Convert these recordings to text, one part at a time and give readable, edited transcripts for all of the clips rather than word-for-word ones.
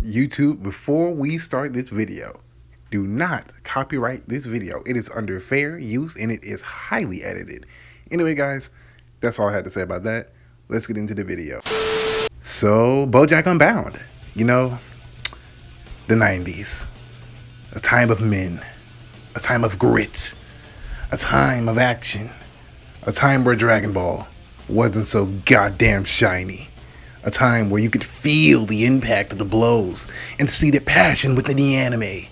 YouTube, before we start this video, do not copyright this video. It is under fair use and it is highly edited. Anyway, guys, that's all I had to say about that. Let's get into the video. So, Bojack Unbound. You know, the 90s. A time of men. A time of grit. A time of action. A time where Dragon Ball wasn't so goddamn shiny. A time where you could feel the impact of the blows and see the passion within the anime.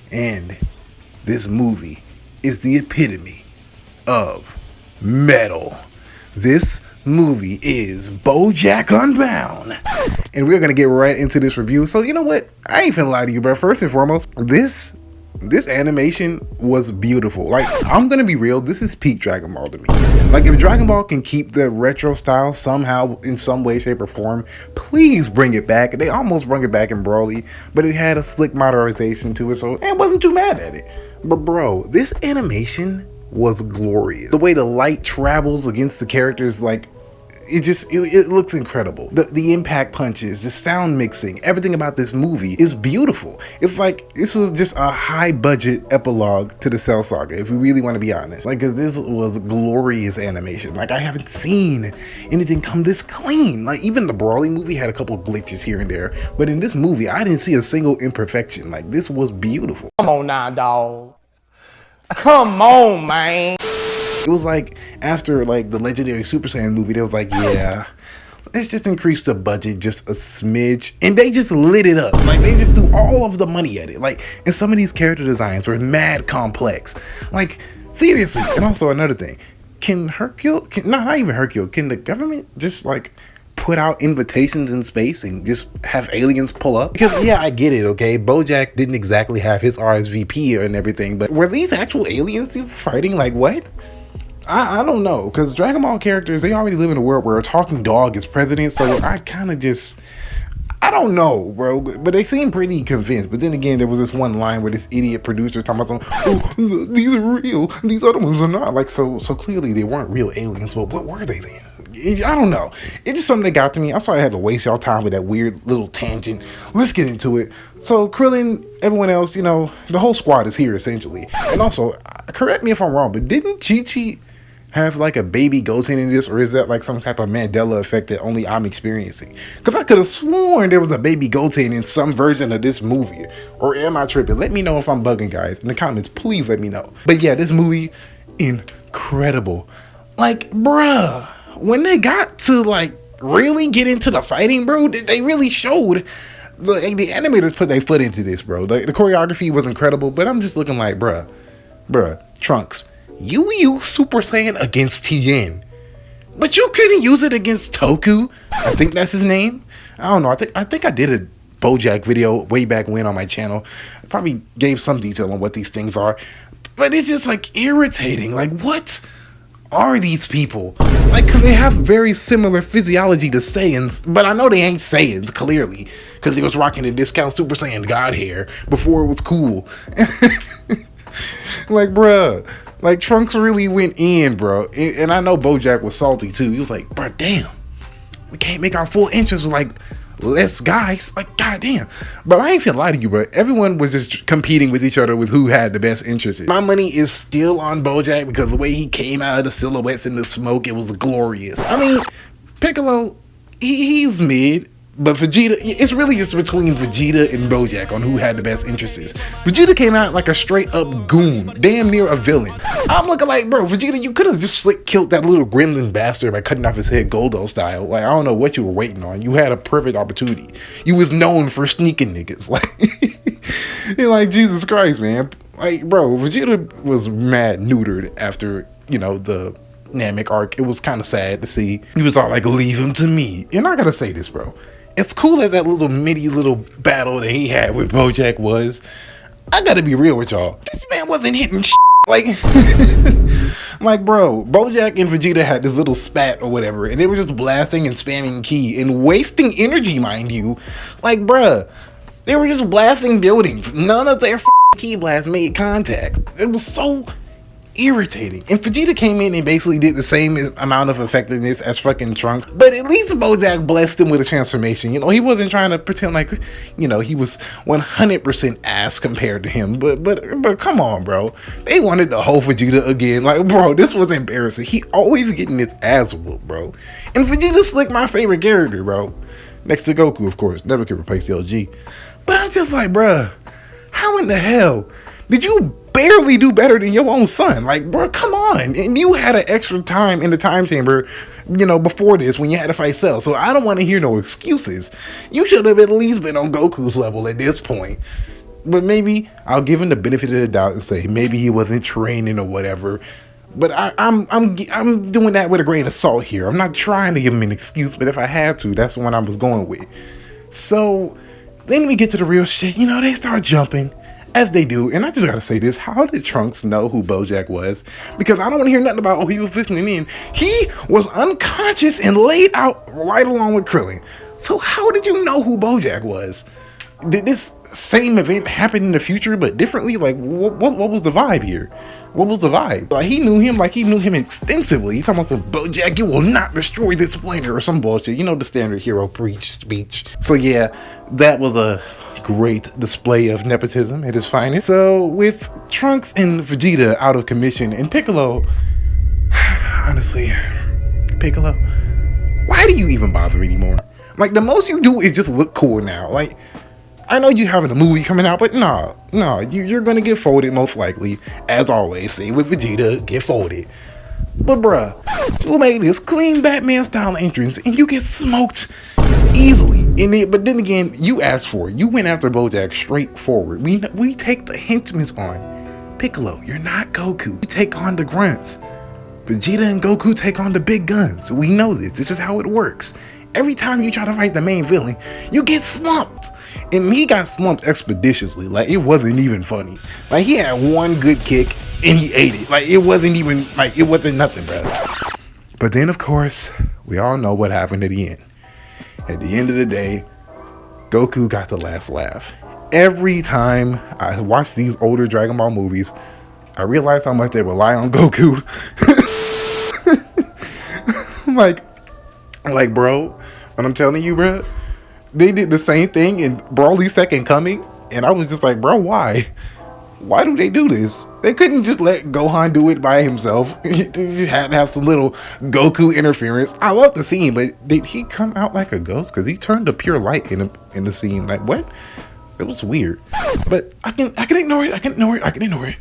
And this movie is the epitome of metal. This movie is Bojack Unbound. And we're going to get right into this review. So you know what? I ain't finna lie to you, bro. First and foremost, this animation was beautiful. Like, I'm gonna be real, this is peak Dragon Ball to me. Like, if Dragon Ball can keep the retro style somehow, in some way, shape, or form, please bring it back. They almost brought it back in Broly, but it had a slick modernization to it, so I wasn't too mad at it. But bro, this animation was glorious. The way the light travels against the characters, like, it looks incredible. The impact punches, the sound mixing, everything about this movie is beautiful. It's like this was just a high budget epilogue to the Cell Saga, if we really want to be honest. Like, 'cause this was glorious animation. Like, I haven't seen anything come this clean. Like, even the Broly movie had a couple glitches here and there, but in this movie I didn't see a single imperfection. Like, this was beautiful. Come on now, dog. Come on, man. It was like, after like the legendary Super Saiyan movie, they was like, yeah, let's just increase the budget just a smidge, and they just lit it up. Like, they just threw all of the money at it. Like, and some of these character designs were mad complex. Like, seriously. And also another thing, can not even Hercule, can the government just like put out invitations in space and just have aliens pull up? Because yeah, I get it, okay, Bojack didn't exactly have his RSVP and everything, but were these actual aliens fighting? Like, what? I don't know, because Dragon Ball characters, they already live in a world where a talking dog is president, so I kind of just, I don't know, bro, but they seem pretty convinced. But then again, there was this one line where this idiot producer talking about something, oh, these are real, these other ones are not. Like, so clearly they weren't real aliens, but what were they then? I don't know. It's just something that got to me. I'm sorry I had to waste y'all time with that weird little tangent. Let's get into it. So Krillin, everyone else, you know, the whole squad is here essentially. And also, correct me if I'm wrong, but didn't Chi-Chi have like a baby Goten in this, or is that like some type of Mandela effect that only I'm experiencing? Because I could have sworn there was a baby Goten in some version of this movie. Or am I tripping? Let me know if I'm bugging, guys. In the comments, please let me know. But yeah, this movie, incredible. Like, bruh, when they got to like really get into the fighting, bro, they really showed the animators put their foot into this, bro. The choreography was incredible, but I'm just looking like, bruh, Trunks, you use Super Saiyan against Tien, but you couldn't use it against Toku. I think that's his name. I don't know. I think I did a Bojack video way back when on my channel. I probably gave some detail on what these things are, but it's just like irritating. Like, what are these people? Like, because they have very similar physiology to Saiyans, but I know they ain't Saiyans, clearly, because they was rocking the discount Super Saiyan God hair before it was cool. Like, bruh, like, Trunks really went in, bro. And I know Bojack was salty too. He was like, bro, damn, we can't make our full interest with like less guys. Like, goddamn. But I ain't finna lie to you, bro. Everyone was just competing with each other with who had the best interests. My money is still on Bojack because the way he came out of the silhouettes in the smoke, it was glorious. I mean, Piccolo, he's mid. But Vegeta, it's really just between Vegeta and Bojack on who had the best interests. Vegeta came out like a straight up goon, damn near a villain. I'm looking like, bro, Vegeta, you could have just slick killed that little gremlin bastard by cutting off his head Goldo style. Like, I don't know what you were waiting on. You had a perfect opportunity. You was known for sneaking niggas. Like, you're like, Jesus Christ, man. Like, bro, Vegeta was mad neutered after, you know, the Namek arc. It was kind of sad to see. He was all like, leave him to me. And I gotta say this, bro. As cool as that little battle that he had with Bojack was, I gotta be real with y'all. This man wasn't hitting shit. Like, like, bro, Bojack and Vegeta had this little spat or whatever, and they were just blasting and spamming ki and wasting energy, mind you. Like, bruh, they were just blasting buildings. None of their ki blasts made contact. It was so irritating. And Vegeta came in and basically did the same amount of effectiveness as fucking Trunks. But at least Bojack blessed him with a transformation. You know, he wasn't trying to pretend like, you know, he was 100% ass compared to him. But come on, bro. They wanted the whole Vegeta again. Like, bro, this was embarrassing. He always getting his ass whooped, bro. And Vegeta's like my favorite character, bro. Next to Goku, of course. Never could replace the LG. But I'm just like, bruh, how in the hell did you barely do better than your own son? Like, bro, come on. And you had an extra time in the time chamber, you know, before this when you had to fight Cell. So I don't want to hear no excuses. You should have at least been on Goku's level at this point. But maybe I'll give him the benefit of the doubt and say maybe he wasn't training or whatever. But I'm doing that with a grain of salt here. I'm not trying to give him an excuse, but if I had to, that's the one I was going with. So then we get to the real shit. You know, they start jumping, as they do. And I just gotta say this. How did Trunks know who Bojack was? Because I don't want to hear nothing about, oh, he was listening in. He was unconscious and laid out right along with Krillin. So how did you know who Bojack was? Did this same event happen in the future but differently? Like, what was the vibe here? What was the vibe? Like, he knew him like he knew him extensively. He's talking about the Bojack, you will not destroy this planet or some bullshit. You know, the standard hero preach speech. So yeah, that was a great display of nepotism at its finest. So with Trunks and Vegeta out of commission and Piccolo, honestly, Piccolo, why do you even bother anymore? Like, the most you do is just look cool now. Like, I know you having a movie coming out, but no, you're gonna get folded most likely, as always. Same with Vegeta, get folded. But bruh, you made this clean Batman style entrance and you get smoked easily. But then again, you asked for it. You went after Bojack straightforward. We take the henchmen on. Piccolo, you're not Goku. You take on the grunts. Vegeta and Goku take on the big guns. We know this. This is how it works. Every time you try to fight the main villain, you get slumped. And he got slumped expeditiously. Like, it wasn't even funny. Like, he had one good kick and he ate it. Like, it wasn't even, like, it wasn't nothing, bro. But then, of course, we all know what happened at the end. At the end of the day, Goku got the last laugh. Every time I watch these older Dragon Ball movies, I realize how much they rely on Goku. like, bro, when I'm telling you, bro, they did the same thing in Broly's Second Coming, and I was just like, bro, why? Why do they do this? They couldn't just let Gohan do it by himself. He had to have some little Goku interference. I love the scene, but did he come out like a ghost? Because he turned to pure light in the scene. Like, what? It was weird. But I can ignore it. I can ignore it.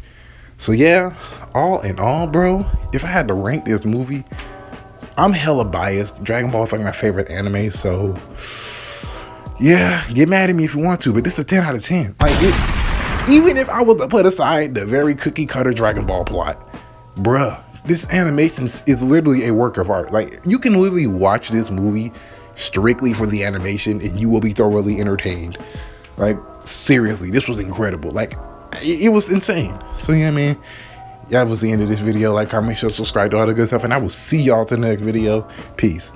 So yeah, all in all, bro, if I had to rank this movie, I'm hella biased. Dragon Ball is like my favorite anime, so yeah, get mad at me if you want to, but this is a 10 out of 10. Like, even if I was to put aside the very cookie cutter Dragon Ball plot, bruh, this animation is literally a work of art. Like, you can literally watch this movie strictly for the animation and you will be thoroughly entertained. Like, seriously, this was incredible. Like, it was insane. So yeah, man, that was the end of this video. Like, comment, share, subscribe to all the good stuff, and I will see y'all to the next video. Peace.